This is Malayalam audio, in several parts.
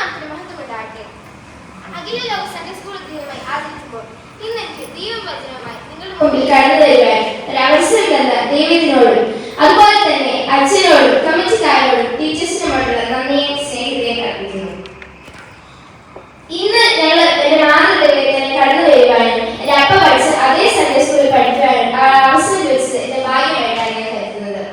നാമത്തിന് മഹത്വമുണ്ടാകട്ടെ. അഖില ലോക സൺഡേ സ്കൂൾ ദിനമായി ആചരിക്കുമ്പോൾ ഇന്ന് എനിക്ക് ദൈവവചനവുമായി നിങ്ങളുടെ മുമ്പിൽ കടന്നു വരുവാൻ ഒരവസരം തന്ന ദൈവത്തിനോടും അതുപോലെ തന്നെ അച്ഛനോടും കമ്മിറ്റിക്കാരോടും ടീച്ചേഴ്സിനോടുള്ള നന്ദിയും സ്നേഹത്തെയും അർപ്പിക്കുന്നു. ഇന്ന് ഞങ്ങൾ എന്റെ മാതൃകയിൽ തന്നെ കടന്നു വരുവാനും എന്റെ അപ്പ പഠിച്ച അതേ സൺഡേ സ്കൂളിൽ പഠിക്കുവാനും ആ അവസരം വെച്ചത് എന്റെ ഭാഗ്യമായിട്ടാണ് ഞാൻ കരുതുന്നത്.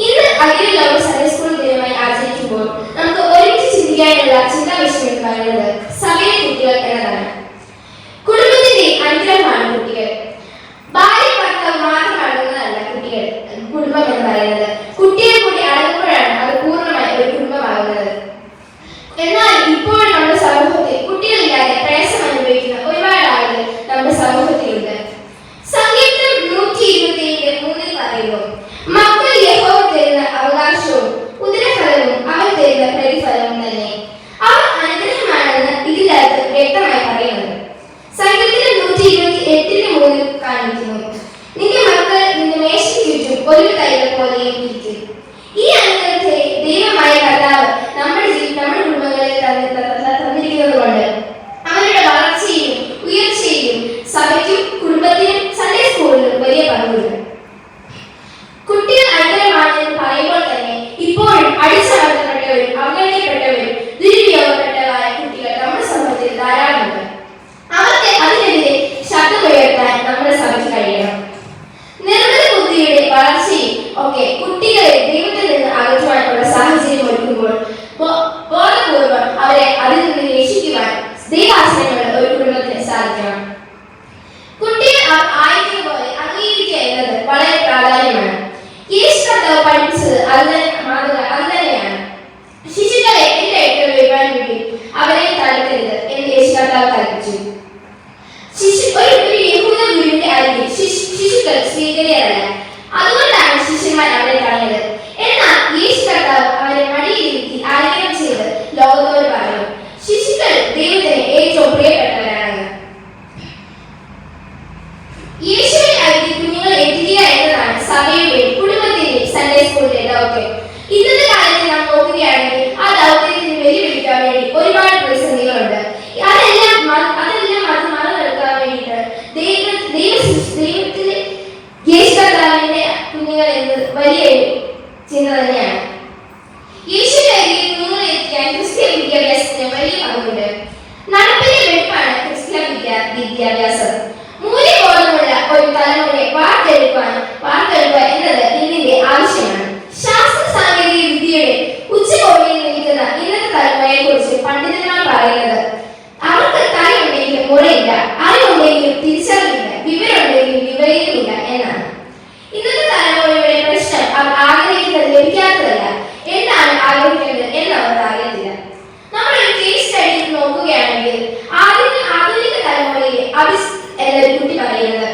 ഇന്ന് അഖില ലോക സൺഡേ സ്കൂൾ ദിനമായി ആചരിക്കുമ്പോൾ നമുക്ക് ഒരുമിച്ച് ചിന്തിക്കാനുള്ള ചിന്താ വിഷയം എന്ന് പറയുന്നത് സഭയിലെ കുട്ടികൾ എന്നതാണ്. കുടുംബത്തിന്റെ അനുഗ്രഹമാണ് കുട്ടികൾ. ഭാര്യ ഭർത്താവ് മാത്രം അടങ്ങുന്നതല്ല കുട്ടികൾ. കുടുംബം എന്ന് പറയുന്നത് കുട്ടികൾ കൂടി അടങ്ങുമ്പോഴാണ് അത് പൂർണ്ണമായി ഒരു കുടുംബമാകുന്നത്. എന്നാൽ ഇപ്പോൾ നമ്മുടെ സമൂഹത്തിൽ കുട്ടികളില്ലാതെ പ്രയാസം അനുഭവിക്കുന്ന ഒരുപാട് ആളുകൾ നമ്മുടെ സമൂഹത്തിലുണ്ട്. സങ്കീർത്തനം 127:3 പറയുന്നു, മക്കൾ യഹോവ തരുന്ന അവകാശവും ഉദരഫലവും അവർ തരുന്ന പ്രതിഫലവും തന്നെ. അവർ അനുഗ്രഹമാണെന്ന് ഇതിനകത്ത് വ്യക്തമായി പറയുന്നുണ്ട്. സങ്കീർത്തനം 128:3 കാണിക്കുന്നു, നിന്റെ മക്കൾ നിന്റെ മേശയ്ക്ക് ചുറ്റും ഒരു തൈല പോലെയും ഇരിക്കും. ഈ അനുഗ്രഹത്തെ ദൈവമായ കർത്താവ് നമ്മുടെ കുടുംബങ്ങളിൽ തന്നിരിക്കുന്നത് കൊണ്ട് അവരുടെ വളർച്ചയിലും ഉയർച്ചയിലും സഭയ്ക്കും കുടുംബത്തിനും സൺഡേ സ്കൂളിലും വലിയ പങ്കുണ്ട്. കുട്ടികൾ അനുഗ്രഹമാണെന്ന് പറയുമ്പോൾ തന്നെ ഇപ്പോഴും അടിച്ചമർത്തപ്പെട്ടവരും അവഗണിക്കപ്പെട്ടവരും ദുരുപയോഗപ്പെട്ടവരായ കുട്ടികൾ നമ്മുടെ സമൂഹത്തിൽ ധാരാളമുണ്ട്. അവർക്ക് അതിനെതിരെ ശബ്ദമുയർത്താൻ നമ്മുടെ സഭയ്ക്ക് കഴിയണം. നിർമ്മിത ബുദ്ധിയുടെ വളർച്ചയും ഒക്കെ കുട്ടികളെ ദൈവത്തിൽ നിന്ന് അകറ്റുവാനുള്ള സാഹചര്യം ഒരുക്കുമ്പോൾ ബോധപൂർവം അവരെ അതിൽ നിന്ന് രക്ഷിക്കുവാൻ ദൈവാശ്രയങ്ങൾ ഒരു കുടുംബത്തിന് സാധിക്കണം. കുട്ടികൾ ആയിരിക്കുന്ന പോലെ അംഗീകരിക്കുക എന്നത് വളരെ പ്രാധാന്യമാണ്. യേശു കർത്താവ് പഠിപ്പിച്ചത് അത് തന്നെയാണ്. ശിശുക്കളെ എന്റെ അടുക്കൽ വരുവാൻ വേണ്ടി അവരെ തടുക്കരുത് എന്ന് യേശു കർത്താവ് കൽപ്പിച്ചു. ഒരു യഹൂദ ഗുരുവിന്റെ അരികിൽ ശിശുക്കൾ സ്വീകരിയതല്ല. അതുകൊണ്ടാണ് ശിഷ്യന്മാർ അവരെ തടഞ്ഞത്. എന്നാൽ യേശു കർത്താവ് അവരെ മടിയിലിരുത്തി ആലിംഗനം ചെയ്ത് ലോകത്തോട് പറഞ്ഞു, ശിശുക്കൾ ദൈവത്തിന് ഏറ്റവും പ്രിയപ്പെട്ടവരാണെന്ന്. യേശുവിന്റെ അരികിൽ കുഞ്ഞുങ്ങളെ എത്തിക്കുക എന്നതാണ് സഭയുടെ കുടുംബത്തിന്റെ സൺഡേ സ്കൂളിന്റെ ദൗത്യം. ഇന്നത്തെ കാലത്ത് നാം നോക്കുകയാണെങ്കിൽ ആ ദൗത്യത്തിന് വെല്ലുവിളിക്കാൻ വേണ്ടി ഒരുപാട് പ്രതിസന്ധികളുണ്ട്. അതെല്ലാം മറന്നെടുക്കാൻ വേണ്ടിയിട്ട് ദൈവത്തിലെ യേശു കർത്താവിന്റെ കുഞ്ഞുങ്ങൾ എന്നത് വലിയ ചിന്ത തന്നെയാണ്. യേശുവിന്റെ അരികിൽ കുഞ്ഞുങ്ങളെ എത്തിക്കാൻ ക്രിസ്ത്യൻ വിദ്യാഭ്യാസത്തിന് വലിയ പങ്കുണ്ട്. നടപ്പിലെ വെടിപ്പാണ് ക്രിസ്ത്യൻ വിദ്യാഭ്യാസം. മൂല്യബോധമുള്ള ഒരു തലമുറയെ വാർത്തെടുക്കുക എന്നത് ഇതിന്റെ ആവശ്യമാണ്. ശാസ്ത്ര സാങ്കേതിക വിദ്യയുടെ ഉച്ചകോടിയിൽ നിൽക്കുന്ന ഇന്നത്തെ തലമുറയെ കുറിച്ച് പണ്ഡിതന്മാർ പറയുന്നത്, അവർക്ക് തലയുണ്ടെങ്കിലും മുറയില്ല, അറിവുണ്ടെങ്കിലും തിരിച്ചറിവില്ല, വിവരമുണ്ടെങ്കിലും വിവരവുമില്ല എന്നാണ്. ഇന്നത്തെ തലമുറയുടെ പ്രശ്നം അവർ ആഗ്രഹിക്കുന്നത് ലഭിക്കാത്തതല്ല, എന്താണ് ആഗ്രഹിക്കുന്നത് എന്ന് അവർക്ക് അറിയത്തില്ല. നമ്മളൊരു കേസ് സ്റ്റഡി നോക്കുകയാണെങ്കിൽ ആധുനിക തലമുറയിലെ എന്നൊരു കുട്ടി പറയുന്നത്,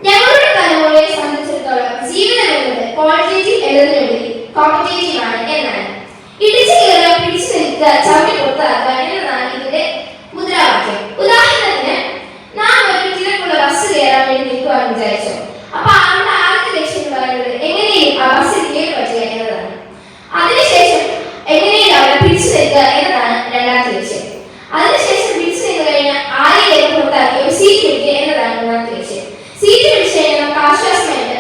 ഞങ്ങളുടെ തലമുറയെ സംബന്ധിച്ചിടത്തോളം ജീവിതം എന്നത് ക്വാളിറ്റേറ്റീവ് എന്നതിനുപരി കോമ്പറ്റേറ്റീവ് ആണ് എന്നാണ്. ഇടിച്ചു കയറുക, പിടിച്ചു നിൽക്കുക, ചവിട്ടി പുറത്താക്കുക എന്നതാണ് ഇതിന്റെ മുദ്രാവാക്യം. ഉദാഹരണത്തിന്, നാം ഒരു തിരക്കുള്ള ബസ് കയറാൻ വേണ്ടി നിൽക്കുവാൻ വിചാരിച്ചു. അപ്പൊ നമ്മുടെ ആദ്യത്തെ ലക്ഷ്യം എന്ന് പറയുന്നത് എങ്ങനെയും ആ ബസ്സിൽ കയറി പറ്റുക എന്നതാണ്. അതിനുശേഷം എങ്ങനെയും അവിടെ പിടിച്ചു നിൽക്കുക എന്നതാണ് രണ്ടാമത്തെ ലക്ഷ്യം. അതിനുശേഷം പിടിച്ചു നിന്ന് കഴിഞ്ഞാൽ ആരെയും പുറത്താക്കി ഒരു സീറ്റ് പിടിക്കുക എന്നതാണ് മൂന്നാമത്തെ ലക്ഷ്യം. സീറ്റ് പിടിച്ചു കഴിഞ്ഞാൽ നമുക്ക് ആശ്വാസമായിട്ട്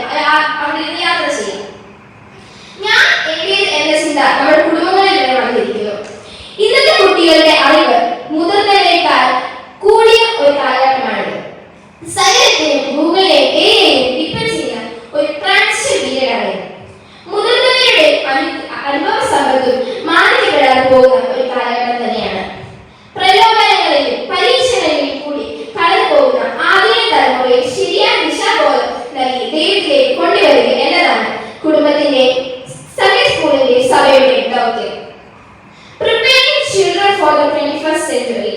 അവിടെ നിന്ന് യാത്ര ചെയ്യാം. ഞാൻ എന്റേത് എന്ന ചിന്ത നമ്മുടെ കുടുംബങ്ങളിൽ വരെ വന്നിരിക്കുന്നു. ഇന്നത്തെ കുട്ടികളുടെ അറിവ് മുതിർന്നവരെക്കാൾ കൂടിയ ഒരു കാലഘട്ടമാണിത്. സകലത്തെയും ഗൂഗിളിലെയും എഐയെയും ഡിപ്പെൻഡ് ചെയ്യുന്ന ഒരു ട്രാൻസിഷൻ പീരിയഡാണ്. മുതിർന്നവരുടെ അനുഭവ സമ്പത്തും മാനിക്കപ്പെടാതെ പോകുന്ന ഒരു കാലഘട്ടം തന്നെയാണ്. പ്രലോഭനങ്ങളിലും പരീക്ഷകളിലും കൂടി കടന്നു പോകുന്ന ആധുനിക തലമുറയെ ശരിയായ ദിശാബോധം നൽകി ദൈവത്തിലേക്ക് കൊണ്ടുവരിക എന്നതാണ് കുടുംബത്തിന്റെ സൺഡേ സ്കൂളിന്റെ സഭയുടെ ദൗത്യം. Preparing children for the 21st century.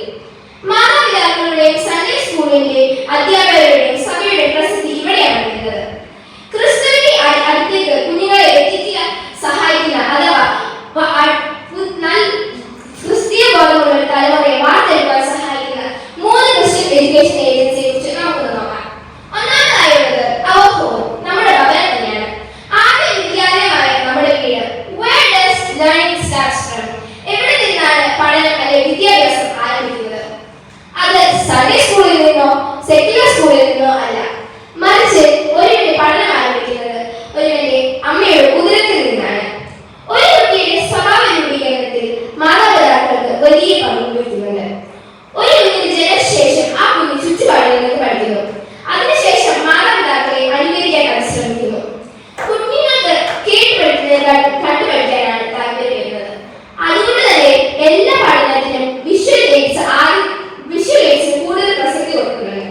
മാതാപിതാക്കളുടെയും സൺഡേ സ്കൂളിന്റെ അധ്യാപകരുടെയും സഭയുടെ പ്രസക്തി ഇവിടെയാണ് വരുന്നത്. ക്രിസ്തുവിന്റെ അടുത്തേക്ക് കുഞ്ഞുങ്ങളെ എത്തിക്കാൻ സഹായിക്കുന്ന അഥവാ ക്രിസ്തീയ ബോധമുള്ള ഒരു തലമുറയെ വാർത്തെടുക്കാൻ സഹായിക്കുന്ന 3 ക്രിസ്ത്യൻ എഡ്യൂക്കേഷൻ ഏജൻസിയെ കുറിച്ച് നമുക്ക് നോക്കാം. ഒന്നാമതായുള്ളത് അവർ ഹോം, നമ്മുടെ ഭവനം തന്നെയാണ്. ആദ്യ വിദ്യാലയമായ നമ്മുടെ വീട്. Where does learning starts from? എവിടെ നിന്നാണ് പഠനം സൺഡേ സ്കൂളിൽ നിന്നോ സെക്യുലർ സ്കൂളിൽ നിന്നോ അല്ല, മറിച്ച് ഒരുവന്റെ പഠനം ആരംഭിക്കുന്നത് ഒരുവന്റെ അമ്മയുടെ ഉദരത്തിൽ നിന്നാണ്. ഒരു കുട്ടിയുടെ സ്വഭാവ രൂപീകരണത്തിൽ മാതാപിതാക്കൾക്ക് വലിയ പങ്ക് വഹിക്കുന്നുണ്ട്. ഒരു കുഞ്ഞിന് ജനശേഷം ആ കുഞ്ഞ് ചുറ്റുപാടുകളിൽ നിന്ന് പഠിക്കുന്നു. അതിനുശേഷം മാതാപിതാക്കളെ അനുകരിക്കാൻ പരിശ്രമിക്കുന്നു. കുഞ്ഞുങ്ങൾക്ക് കേട്ടുപഠിക്കുന്നതിനേക്കാൾ കണ്ടുപഠിക്കാനാണ് താല്പര്യം വരുന്നത്. അതുകൊണ്ട് തന്നെ എല്ലാ പഠനത്തിനും വിഷ്വൽ എയ്ഡ്സിന് കൂടുതൽ പ്രസക്തി കൊടുക്കുന്നുണ്ട്.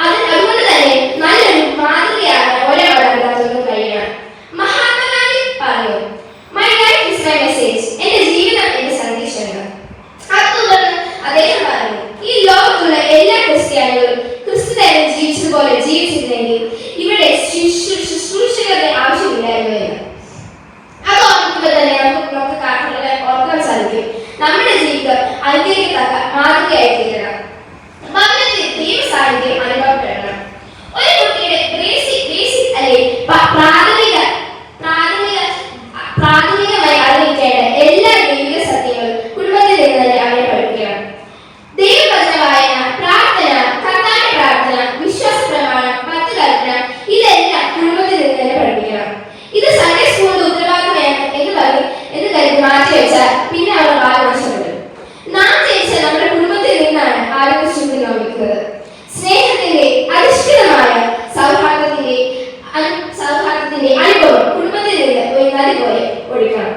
അതുകൊണ്ട് തന്നെ നല്ലൊരു മാതൃകയാകാൻ ഓരോ മാതാപിതാക്കൾക്കും കഴിയണം. മഹാത്മാഗാന്ധി പറഞ്ഞു, my life is my message, എന്റെ ജീവിതം എന്റെ സന്ദേശമാണ്. അതുകൊണ്ട് അദ്ദേഹം പറഞ്ഞു, ഈ ലോകത്തുള്ള എല്ലാ ക്രിസ്ത്യാനികളും ക്രിസ്തുദേവൻ ജീവിച്ചതുപോലെ ജീവിച്ചിരുന്നെങ്കിൽ ഇവിടെ ശുശ്രൂഷകരുടെ ആവശ്യമില്ലായിരുന്നു എന്ന്. അത് ഓർമ്മിക്കുമ്പോൾ തന്നെ നമുക്ക് ഓർക്കാൻ സാധിക്കും, നമ്മുടെ ജീവിതം അനുകരിക്കത്തക്ക മാതൃകയായി തീരണം. ഭവനത്തിൽ ദൈവ സാന്നിധ്യം അനുഭവപ്പെടണം. ഒരു കുട്ടിയുടെ ബേസിക് അല്ലെങ്കിൽ പ്രാഥമികമായി അറിയിക്കേണ്ട എല്ലാ ദൈവിക സത്യങ്ങളും കുടുംബത്തിൽ നിന്ന് തന്നെ അവരെ പഠിപ്പിക്കണം. ദൈവവചന വായന, പ്രാർത്ഥന, കർത്താവിന്റെ പ്രാർത്ഥന, വിശ്വാസ പ്രമാണം, 10 കൽപ്പന ഇതെല്ലാം കുടുംബത്തിൽ നിന്ന് തന്നെ പഠിപ്പിക്കണം. ഇത് സൺഡേ സ്കൂളിന്റെ ഉത്തരവാദിത്തമാണ് എന്ന് കരുതി മാറ്റിവെച്ചാൽ പിന്നെ അവർ ഭാഗം നഷ്ടപ്പെടും. നാം ജയിച്ച നമ്മുടെ കുടുംബത്തിൽ നിന്നാണ് ആരോഗ്യശുദ്ധി നിർമ്മിക്കുന്നത്. സ്നേഹത്തിന്റെ അധിഷ്ഠിതമായ സൗഹാർദ്ദത്തിന്റെ അനുഭവം കുടുംബത്തിൽ നിന്ന് ഒരു നദി പോലെ ഒഴുക്കണം.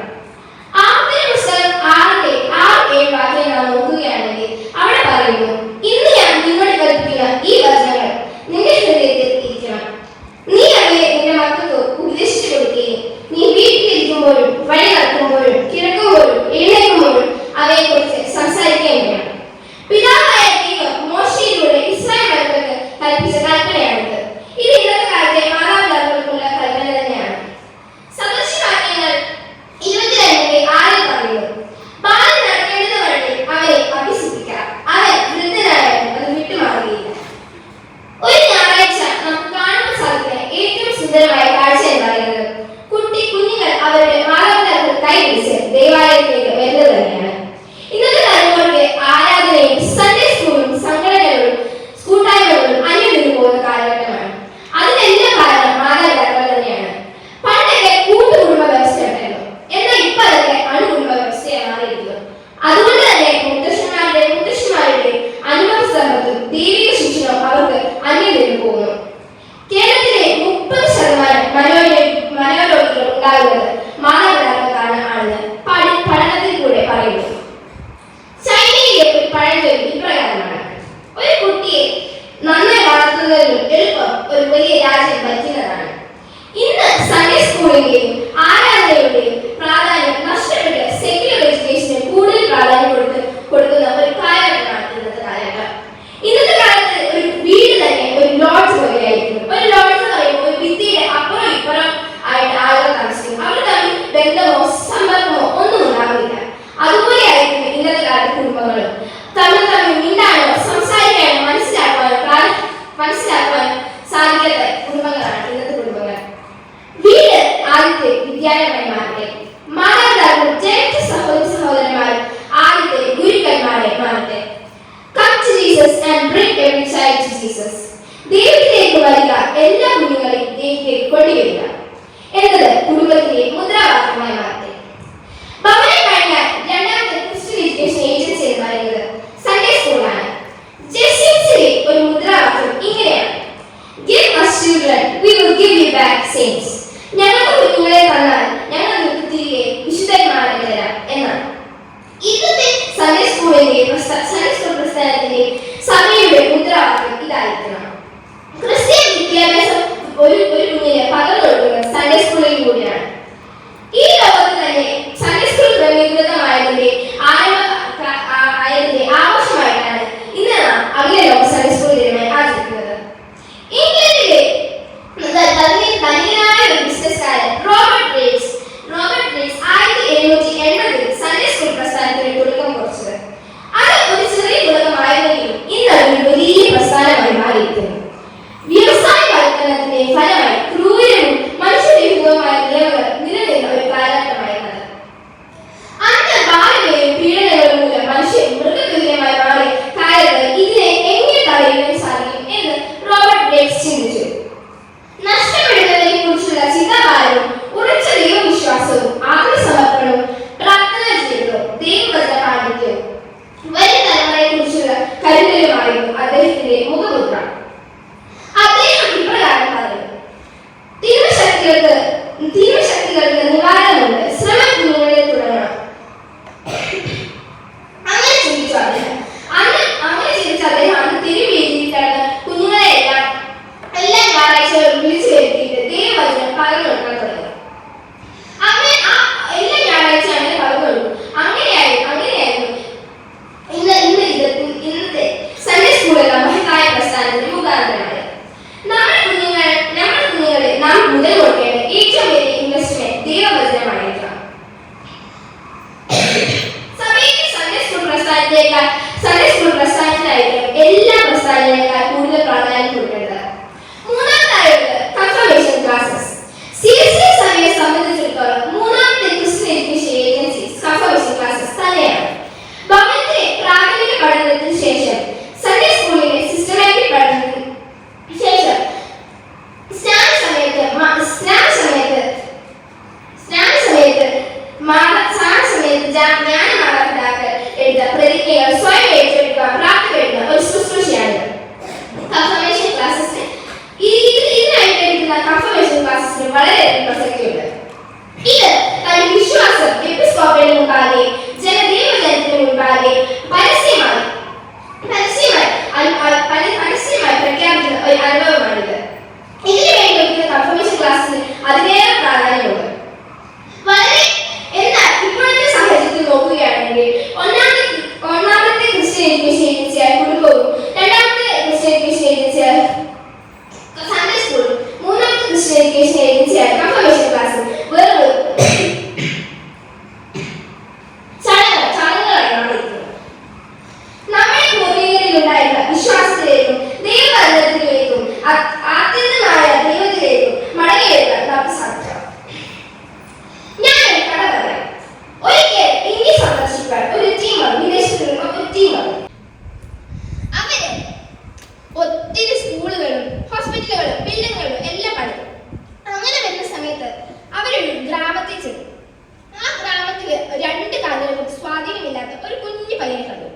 ആവർത്തന പുസ്തകം 6-7 വാക്യം നാം നോക്കുകയാണെങ്കിൽ അവിടെ പറയുന്നു, ഇന്ന് ഞാൻ നിന്നോട് കൽപ്പിക്കുന്ന ഈ വചനങ്ങൾ നിന്റെ ഹൃദയത്തിൽ ഇരിക്കണം. നീ അവയെ നിന്റെ മക്കൾക്ക് ഉപദേശിച്ചു കൊടുക്കുകയും നീ വീട്ടിലിരിക്കുമ്പോഴും വഴി നടക്കുമ്പോഴും കിടക്കുമ്പോഴും എഴുന്നേൽക്കുമ്പോഴും അവയെ കുറിച്ച് സംസാരിക്കുകയും വേണം. പിതാവായ ദൈവം മോശയിലൂടെ ഇസ്രായേൽ മക്കൾക്ക് കൽപ്പിച്ച കൽപ്പനയാണിത്. ഇത് ഇന്നത്തെ കാലത്തെ മാതാപിതാക്കൾക്കുള്ള കൽപ്പന തന്നെയാണ്. സദൃശവാക്യങ്ങൾ 22:6 പറയുന്നു, ബാലൻ നടക്കേണ്ടത് വഴി അവരെ അഭ്യസിപ്പിക്കാം, അവൻ വൃദ്ധനായാലും അത് വിട്ടുമാറുകയില്ല. ഒരു ഞായറാഴ്ച നമുക്ക് കാണുവാൻ സാധിക്കുന്ന ഏറ്റവും സുന്ദരമായ കാഴ്ച എന്ന് പറയുന്നത് കുഞ്ഞുങ്ങൾ അവരുടെ മാതാപിതാക്കൾ കൈപിടിച്ച് ദേവാലയത്തിലേക്ക് വരുന്നത് തന്നെയാണ്. ഇന്നത്തെ തലമുറയ്ക്ക് ആരാധനയും സൺഡേ സ്കൂളും സംഘടനകളും കൂട്ടായ്മകളും അന്യം പോകുന്ന കാലഘട്ടമാണ്. അതിനെല്ലാം കാരണം മാതാപിതാക്കൾ തന്നെയാണ്. പണ്ടൊക്കെ കൂട്ടുകുടുംബ വ്യവസ്ഥ ഉണ്ടായിരുന്നു, എന്നാൽ ഇപ്പൊ അതൊക്കെ അണുകുടുംബ വ്യവസ്ഥയായി മാറിയിരിക്കുന്നു. അതുകൊണ്ട് തന്നെ മുത്തശ്ശിമാരുടെ അനുഭവ സമ്പത്തും ദൈവിക ശിക്ഷണവും അവർക്ക് അന്യം പോകുന്നു. കേരളത്തിലെ 30% മനോരോഗികൾ ഉണ്ടാകുന്നത് മാതാപിതാക്കൾ കാരണമാണെന്ന് പഠനത്തിൽ കൂടെ പറയുന്നു. ചൈനയിലെ ഒരു പഴഞ്ചൊല്ല് ഇപ്രകാരമാണ്, ഒരു കുട്ടിയെ നന്നായി വളർത്തുന്നതിലും എളുപ്പം ഒരു വലിയ രാജ്യം ഭരിക്കുന്നതാണ്. ഇന്ന് സൺഡേ സ്കൂളിന്റെയും ആരാധനയുടെയും പ്രാധാന്യം നഷ്ടപ്പെട്ട് സെക്യുലർ എഡ്യൂക്കേഷന് കൂടുതൽ പ്രാധാന്യം കൊടുക്കുന്ന ഒരു കാലഘട്ടമാണ് ഇന്നത്തെ കാലഘട്ടം. ഇന്നത്തെ കാലത്ത് ഒരു വീട് തന്നെ ഒരു ലോഡ്ജ് പോലെയായിരിക്കും. ഒരു ലോഡ്ജ് എന്ന് പറയുമ്പോൾ ഒരു ഭിത്തിയുടെ അപ്പുറം ഇപ്പുറം ആയിട്ട് ആളുകൾ താമസിക്കും. അവർ തമ്മിൽ ബന്ധമോ സമ്പർക്കമോ ഒന്നും ഉണ്ടാവില്ല. അതുപോലെ ആയിരിക്കും ഇന്നത്തെ കാലത്ത് കുടുംബങ്ങളും. തമ്മിൽ മിണ്ടാനോ സംസാരിക്കാനോ മനസ്സിലാക്കുവാനോ സാധിക്കാത്ത കുടുംബങ്ങളാണ് ഇന്നത്തെ കുടുംബങ്ങൾ. വീട് ആദ്യത്തെ വിദ്യാലയമായി മാറട്ടെ. മാതാപിതാക്കൾ ജ്യേഷ്ഠ സഹോദരന്മാരും ആദ്യത്തെ ഗുരുക്കന്മാരെ മാറട്ടെ. Come to Jesus and bring every child to Jesus. ദൈവത്തിലേക്ക് വരിക, എല്ലാ കുഞ്ഞുങ്ങളെയും ദൈവത്തിലേക്ക് കൊണ്ടുവരിക എന്നത് കുടുംബത്തിന്റെ മുദ്രാവാക്യമായി മാറട്ടെ. ഭവനം കഴിഞ്ഞാൽ രണ്ടാമത്തെ ക്രിസ്ത്യൻ എഡ്യൂക്കേഷൻ ഏജൻസി എന്ന് പറയുന്നത് സൺഡേ സ്കൂളാണ്. ജെസ്യൂസിലെ ഒരു മുദ്രാവാക്യം ഇങ്ങനെയാണ്, Give us children, we will give you back saints. ഞങ്ങൾക്ക് കുഞ്ഞുങ്ങളെ തന്നാൽ ഞങ്ങൾ നിങ്ങൾക്ക് തിരികെ വിശുദ്ധന്മാരെ തരാം എന്നാണ്. ഇന്നത്തെ സൺഡേ സ്കൂൾ പ്രസ്ഥാനത്തിന്റെ സഭയുടെ മുദ്രാവാക്യം ഇതായിരിക്കണം. ക്രിസ്ത്യൻ വിദ്യാഭ്യാസം ഒരു കുഞ്ഞിനെ പകർന്നു കൊടുക്കുന്നത് സൺഡേ സ്കൂളിൽ കൂടിയാണ്. ഈ ലോകത്ത് തന്നെ സൺഡേ സ്കൂൾ ക്രമീകൃതമായതിന്റെ ആഘോഷമായിട്ടാണ് ഇന്ന് നാം അഖില ലോക സൺഡേ സ്കൂൾ ദിനമായി ആചരിക്കുന്നത്. ഇംഗ്ലണ്ടിലെ ധനികനായ ഒരു ബിസിനസ്സുകാരൻ റോബർട്ട് റേറ്റ്സ് 1780 സൺഡേ സ്കൂൾ പ്രസ്ഥാനത്തിന് തുടക്കം കുറിച്ചത്. അത് ഒരു ചെറിയ തുടക്കമായിരുന്നെങ്കിലും ഇന്ന് ഒരു വലിയ പ്രസ്ഥാനമായി മാറിയിരിക്കുന്നു. വ്യവസായവൽക്കരണത്തിന്റെ ഫലമായി പ്രസ്ഥാനത്തിനേക്കാൾ സൺഡേ സ്കൂൾ പ്രസ്ഥാനത്തിനായിരിക്കും എല്ലാ പ്രസ്ഥാനങ്ങളേക്കാൾ കൂടുതൽ പ്രാധാന്യം കൊടുക്കേണ്ടത്. മൂന്നാമതായിട്ട് കൺഫർമേഷൻ ക്ലാസ്സസ്. CSE സഭയെ സംബന്ധിച്ചിടത്തോളം മൂന്നാമത്തെ Christian education agency confirmation classes തന്നെയാണ്. ഭവനത്തിലെ പ്രാഥമിക പഠനത്തിന് ശേഷം സൺഡേ സ്കൂളിലെ സിസ്റ്റമാറ്റിക് പഠനത്തിന് ശേഷം സ്നാന സമയത്ത് ജ്ഞാനമാതാപിതാക്കൾ എടുത്ത പ്രതിജ്ഞകൾ സ്വയം ഏറ്റെടുക്കാൻ പ്രാപ്തിപ്പെടുന്ന ഒരു ശുശ്രൂഷയാണ് കൺഫർമേഷൻ ക്ലാസ്സസിന്. ഇതിനായിട്ട് എടുക്കുന്ന കൺഫർമേഷൻ ക്ലാസ്സസിന് വളരെയധികം പ്രസക്തിയുണ്ട്. ഇത് തന്റെ വിശ്വാസം എപ്പിസ്കോപ്പയുടെ മുമ്പാകെ ജനദൈവജനത്തിന് മുമ്പാകെ പരസ്യമായി പ്രഖ്യാപിക്കുന്ന ഒരു അനുഭവമാണിത്. ഇതിനു വേണ്ടി വയ്ക്കുന്ന കൺഫർമേഷൻ ക്ലാസ്സിന് അതിനേറെ പ്രാധാന്യമുണ്ട്. എന്നാൽ ഇപ്പോഴത്തെ സാഹചര്യത്തിൽ നോക്കുകയാണെങ്കിൽ ഒന്നാമത്തെ ക്രിസ്ത്യൻ എഡ്യൂക്കേഷൻ ഏജൻസിയായ കുടുംബവും, രണ്ടാമത്തെ ക്രിസ്ത്യൻ എഡ്യൂക്കേഷൻ ഏജൻസിയായ സൺഡേ സ്കൂളും, മൂന്നാമത്തെ ക്രിസ്ത്യൻ എഡ്യൂക്കേഷൻ ഏജൻസിയായ കൺഫർമേഷൻ ക്ലാസ്സും വെറും ചടങ്ങുകളായി മാറിയിരിക്കുന്നു. നമ്മുടെ പൂർവികരിലുണ്ടായിരുന്ന വിശ്വാസത്തിലേക്കും ദൈവവചനത്തിലേക്കും ആത്യന്തമായ ദൈവത്തിലേക്കും മടങ്ങിവരുവാൻ നമുക്ക് സാധിക്കണം. ഞാനൊരു കഥ പറയാം. ഒരിക്കൽ ഇന്ത്യ സന്ദർശിക്കാൻ ഒരു ടീം വന്നു. വിദേശത്ത് നിന്ന് ഒരു ടീം വന്നു. അവര് ഒത്തിരി സ്കൂളുകളും ഹോസ്പിറ്റലുകളും ബിൽഡിങ്ങുകളും എല്ലാം പണിതു. അങ്ങനെ വരുന്ന സമയത്ത് അവരൊരു ഗ്രാമത്തിൽ ചെന്നു. ആ ഗ്രാമത്തില് 2 കാലുകൾക്കും സ്വാധീനമില്ലാത്ത ഒരു കുഞ്ഞു പയ്യനെ കണ്ടു.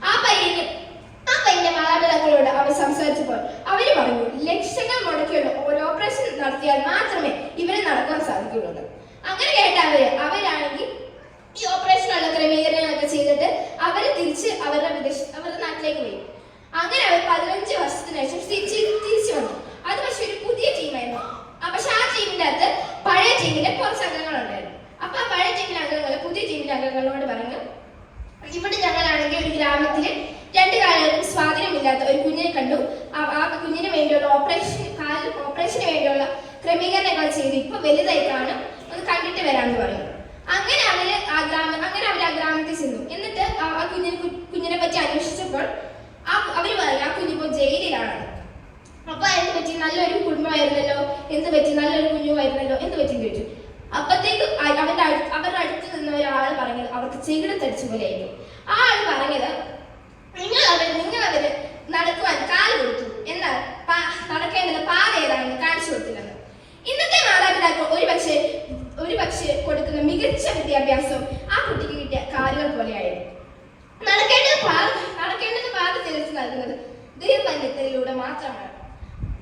ആ പയ്യന്റെ മാതാപിതാക്കളോട് അവർ സംസാരിച്ചപ്പോൾ അവര് പറഞ്ഞു, ലക്ഷങ്ങൾ മുടക്കിയുള്ള ഒരു ഓപ്പറേഷൻ നടത്തിയാൽ മാത്രമേ ഇവരെ നടക്കാൻ സാധിക്കുകയുള്ളൂ. അങ്ങനെ കേട്ട അവരാണെങ്കിൽ ഈ ഓപ്പറേഷനുള്ള ക്രമീകരണങ്ങളൊക്കെ ചെയ്തിട്ട് അവര് തിരിച്ച് അവരുടെ നാട്ടിലേക്ക് പോയി. അങ്ങനെ അവർ 15 വർഷത്തിന് ശേഷം തിരിച്ചു വന്നു. അത് പക്ഷെ ഒരു പുതിയ ടീമായിരുന്നു. പക്ഷെ ആ ടീമിന്റെ അകത്ത് പഴയ ടീമിന്റെ കുറച്ച് അംഗങ്ങളുണ്ടായിരുന്നു. അപ്പൊ ആ പഴയ ടീമിലെ അംഗങ്ങൾ പുതിയ ടീമിന്റെ അംഗങ്ങളോട് പറഞ്ഞു, ഇവിടെ ഞങ്ങളാണെങ്കിൽ ഒരു ഗ്രാമത്തില് 2 കാലുകൾക്കും സ്വാധീനമില്ലാത്ത ഒരു കുഞ്ഞിനെ കണ്ടു. ആ കുഞ്ഞിന് വേണ്ടിയുള്ള ഓപ്പറേഷന് വേണ്ടിയുള്ള ക്രമീകരണങ്ങൾ ചെയ്ത് ഇപ്പൊ വലുതായി കാണും, ഒന്ന് കണ്ടിട്ട് വരാമെന്ന് പറഞ്ഞു. അങ്ങനെ അവര് ആ ഗ്രാമത്തിൽ ചെന്നു. എന്നിട്ട് ആ കുഞ്ഞിനെ പറ്റി അന്വേഷിച്ചപ്പോൾ അവര് പറഞ്ഞു, ആ കുഞ്ഞിപ്പോ ജയിലിലാണ്. അപ്പൊ എന്ത് പറ്റി, നല്ലൊരു കുടുംബമായിരുന്നല്ലോ, എന്ത് പറ്റി, നല്ലൊരു കുഞ്ഞുമായിരുന്നല്ലോ, എന്ത് പറ്റി ചോദിച്ചു. അപ്പത്തേക്ക് അവരുടെ അടുത്ത് നിന്ന ഒരാള് പറഞ്ഞത് അവർക്ക് ചെകിടത്തടിച്ച പോലെയായിരുന്നു. ആ ആള് പറഞ്ഞത്, നിങ്ങൾ അവര് നടക്കുവാൻ കാല് കൊടുത്തു, എന്നാൽ നടക്കേണ്ടത് പാത ഏതാണെന്ന് കാണിച്ചു കൊടുത്തില്ലെന്ന്. ഇന്നത്തെ മാതാപിതാക്കൾ ഒരു പക്ഷേ കൊടുക്കുന്ന മികച്ച വിദ്യാഭ്യാസവും ആ കുട്ടിക്ക് കിട്ടിയ കാലുകൾ പോലെയായിരുന്നു. നടക്കേണ്ടത് പാത തിരിച്ചു നൽകുന്നത് ദൈവവചനത്തിലൂടെ മാത്രമാണ്.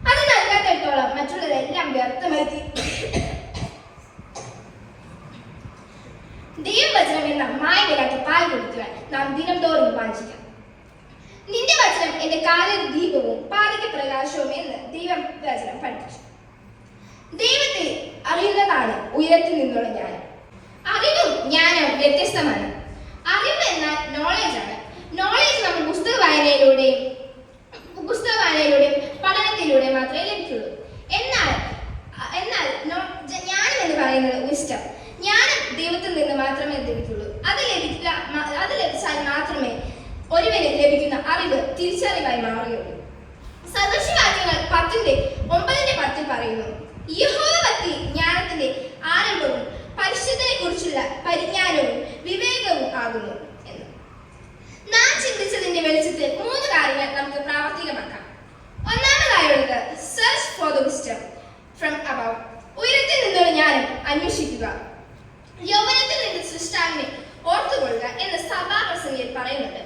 അത് നൽകാത്തിടത്തോളം മറ്റുള്ളതെല്ലാം വ്യർത്ഥമായി. ദൈവവചനം എന്ന മായമില്ലാത്ത പാൽ കുടിക്കുവാൻ നാം ദിനംതോറും വാഞ്ചിക്കണം. നിന്റെ വചനം എന്റെ കാലിന് ദീപവും പാതയ്ക്ക് പ്രകാശവും എന്ന് ദൈവവചനം പഠിപ്പിച്ചു. ദൈവത്തെ അറിയുന്നതാണ് ഉയരത്തിൽ നിന്നുള്ള ജ്ഞാനം. അറിവും ജ്ഞാനവും വ്യത്യസ്തമാണ്. അറിവ് എന്നാൽ നോളേജാണ്. നോളേജ് നമ്മൾ പുസ്തക വായനയിലൂടെയും പഠനത്തിലൂടെ മാത്രമേ ലഭിക്കുള്ളൂ. എന്നാൽ ജ്ഞാനം എന്ന് പറയുന്നത് വിസ്റ്റം. ജ്ഞാനം ദൈവത്തിൽ നിന്ന് മാത്രമേ ലഭിക്കുള്ളൂ. അത് ലഭിച്ചാൽ മാത്രമേ ഒരുവന് ലഭിക്കുന്ന അറിവ് തിരിച്ചറിവായി മാറുകയുള്ളൂ. സദൃശവാക്യങ്ങൾ 10:9 പറയുന്നു, യഹോവഭക്തി ജ്ഞാനത്തിന്റെ ആരംഭവും പരിശുദ്ധനെ കുറിച്ചുള്ള പരിജ്ഞാനവും വിവേകവും ആകുന്നു എന്ന്. നാം ചിന്തിച്ചതിന്റെ വെളിച്ചത്തിൽ 3 കാര്യങ്ങൾ നമുക്ക് പ്രാവർത്തികമാക്കാം. ഒന്നാമതായുള്ളത് search for the wisdom from above. ഉയരത്തിൽ നിന്നുള്ള ജ്ഞാനം അന്വേഷിക്കുക. യൗവനത്തിൽ നിന്ന് സൃഷ്ടാവിനെ ഓർത്തുകൊള്ളുക എന്ന് സഭാപ്രസംഗിയിൽ പറയുന്നുണ്ട്.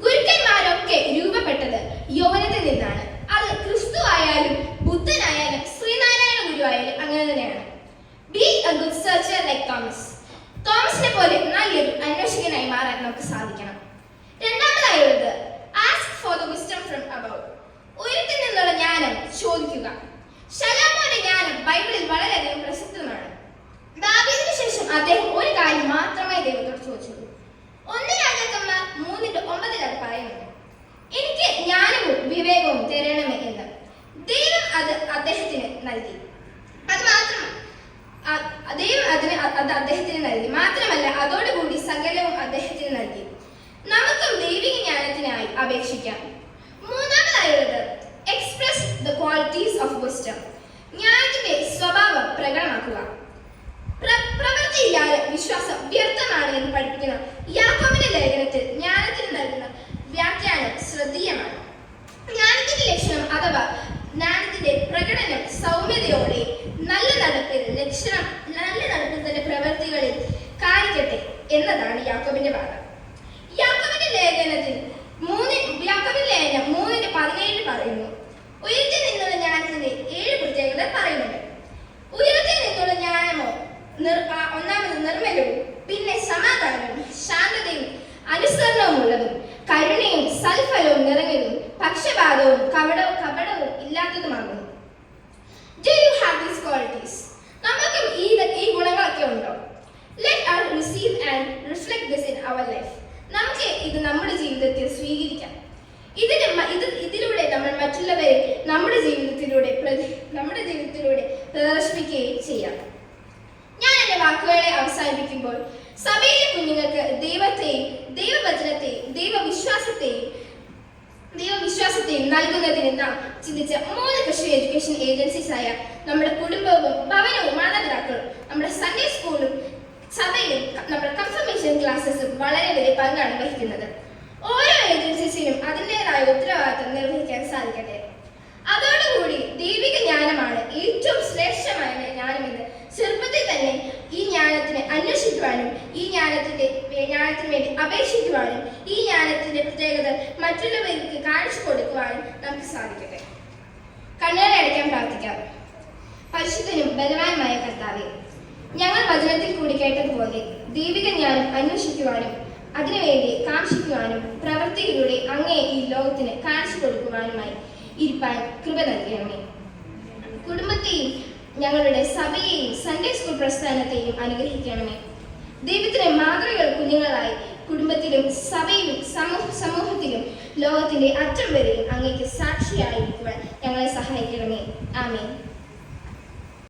ഗുരുക്കന്മാരൊക്കെ രൂപപ്പെട്ടത് യൗവനത്തിൽ നിന്നാണ്. അത് ക്രിസ്തു ആയാലും ബുദ്ധനായാലും ശ്രീനാരായണ ഗുരു ആയാലും അങ്ങനെ തന്നെയാണ്. Be a good searcher like തോമസിനെ പോലെ നല്ലൊരു അന്വേഷകനായി മാറാൻ നമുക്ക് സാധിക്കണം. രണ്ടാമതായുള്ളത് ask for the wisdom from above. ഉയരത്തിൽ നിന്നുള്ള ജ്ഞാനം ചോദിക്കുക. ശലോമോന്റെ ജ്ഞാനം ബൈബിളിൽ വളരെയധികം പ്രസിദ്ധമാണ്. ദാവീദിന് ശേഷം അദ്ദേഹം ഒരു കാര്യം മാത്രമേ ദൈവത്തോട് ചോദിച്ചുള്ളൂ. 1 രാജാക്കന്മാർ 3:9 പറയുന്നുണ്ട്, എനിക്ക് ജ്ഞാനവും വിവേകവും തരണമേ എന്ന്. ദൈവം അത് അദ്ദേഹത്തിന് നൽകി. ദൈവം അത് അദ്ദേഹത്തിന് നൽകി. മാത്രമല്ല അതോടുകൂടി സകലവും അദ്ദേഹത്തിന് നൽകി. അപേക്ഷിക്കാം. മൂന്നാമതായുള്ളത് express the qualities of wisdom. ജ്ഞാനത്തിന്റെ സ്വഭാവം പ്രകടമാക്കുക. പ്രവൃത്തിയില്ലാതെ വിശ്വാസം വ്യർത്ഥമാണ് എന്ന് പഠിപ്പിക്കുന്ന യാക്കോബിന്റെ ലേഖനത്തിൽ ജ്ഞാനത്തിന് നൽകുന്ന വ്യാഖ്യാനം ശ്രദ്ധേയമാണ്. ജ്ഞാനത്തിന്റെ ലക്ഷണം അഥവാ ജ്ഞാനത്തിന്റെ പ്രകടനം സൗമ്യതയോടെ നല്ല നടപ്പിൽ തന്റെ പ്രവൃത്തികളിൽ കാണിക്കട്ടെ എന്നതാണ് യാക്കോബിന്റെ വാദം. യാക്കോബിന്റെ ലേഖനം 3:17 പറയുന്നു, ഉയരത്തിൽ നിന്നുള്ള ജ്ഞാനത്തിന്റെ 7 പ്രത്യേകത പറയുന്നുണ്ട്. ഉയരത്തിൽ നിന്നുള്ള ജ്ഞാനമോ ഒന്നാമത് നിർമ്മലവും, പിന്നെ സമാധാനവും, ശാന്തതയും, അനുസരണവുമുള്ളതും, കരുണയും സൽഫലവും നിറഞ്ഞതും, പക്ഷപാതവും കപടവും ഇല്ലാത്തതുമാകുന്നു. Do you have these qualities? നമുക്കും ഈ ഗുണങ്ങളൊക്കെ ഉണ്ടോ? Let us receive and reflect this in our life. നമുക്ക് ഇത് നമ്മുടെ ജീവിതത്തിൽ സ്വീകരിക്കാം. ഇതിലൂടെ നമ്മൾ മറ്റുള്ളവരെ നമ്മുടെ ജീവിതത്തിലൂടെ പ്രദർശിപ്പിക്കുകയും ചെയ്യാം. ഞാൻ എൻ്റെ വാക്കുകളെ അവസാനിപ്പിക്കുമ്പോൾ സഭയിലെ കുഞ്ഞുങ്ങൾക്ക് ദൈവത്തെയും ദൈവവചനത്തെയും ദൈവവിശ്വാസത്തെയും നൽകുന്നതിന് നാം ചിന്തിച്ച 3 ക്രിസ്ത്യൻ എഡ്യൂക്കേഷൻ ഏജൻസീസ് ആയ നമ്മുടെ കുടുംബവും ഭവനവും മാതാപിതാക്കളും നമ്മുടെ സൺഡേ സ്കൂളും സഭയിലും നമ്മുടെ കൺഫർമേഷൻ ക്ലാസ്സസും വളരെ വലിയ പങ്കാണ് വഹിക്കുന്നത്. ഓരോ ഏജൻസീസിനും അതിൻ്റെതായ ഉത്തരവാദിത്വം നിർവഹിക്കാൻ സാധിക്കട്ടെ. അതോടുകൂടി ദൈവിക ജ്ഞാനമാണ് ഏറ്റവും ശ്രേഷ്ഠമായ ജ്ഞാനമെന്ന് ചെറുപ്പത്തിൽ തന്നെ ഈ ജ്ഞാനത്തിനെ അന്വേഷിക്കുവാനും ഈ ജ്ഞാനത്തിന് വേണ്ടി അപേക്ഷിക്കുവാനും ഈ ജ്ഞാനത്തിന്റെ പ്രത്യേകത മറ്റുള്ളവർക്ക് കാണിച്ചു കൊടുക്കുവാനും നമുക്ക് സാധിക്കട്ടെ. കണ്ണുകളെ അടയ്ക്കാൻ പ്രാർത്ഥിക്കാം. പരിശുദ്ധനും ബലവാനുമായ കർത്താവേ, ഞങ്ങൾ വചനത്തിൽ കൂടി കേട്ടതുപോലെ ദൈവിക ജ്ഞാനം അന്വേഷിക്കുവാനും അതിനുവേണ്ടി കാക്ഷിക്കുവാനും പ്രവൃത്തിയിലൂടെ അങ്ങേ ഈ ലോകത്തിന് കാണിച്ചു കൊടുക്കുവാനുമായി ഇരിപ്പാൻ കൃപ നൽകണമേ. കുടുംബത്തെയും ഞങ്ങളുടെ സഭയെയും സൺഡേ സ്കൂൾ പ്രസ്ഥാനത്തെയും അനുഗ്രഹിക്കണമേ. ദൈവത്തിന്റെ മാതൃകൾ കുഞ്ഞുങ്ങളായി കുടുംബത്തിലും സഭയിലും സമൂഹത്തിലും ലോകത്തിന്റെ അറ്റം വരെയും അങ്ങേക്ക് സാക്ഷിയായിരിക്കുവാൻ ഞങ്ങളെ സഹായിക്കണമേ. ആമേൻ.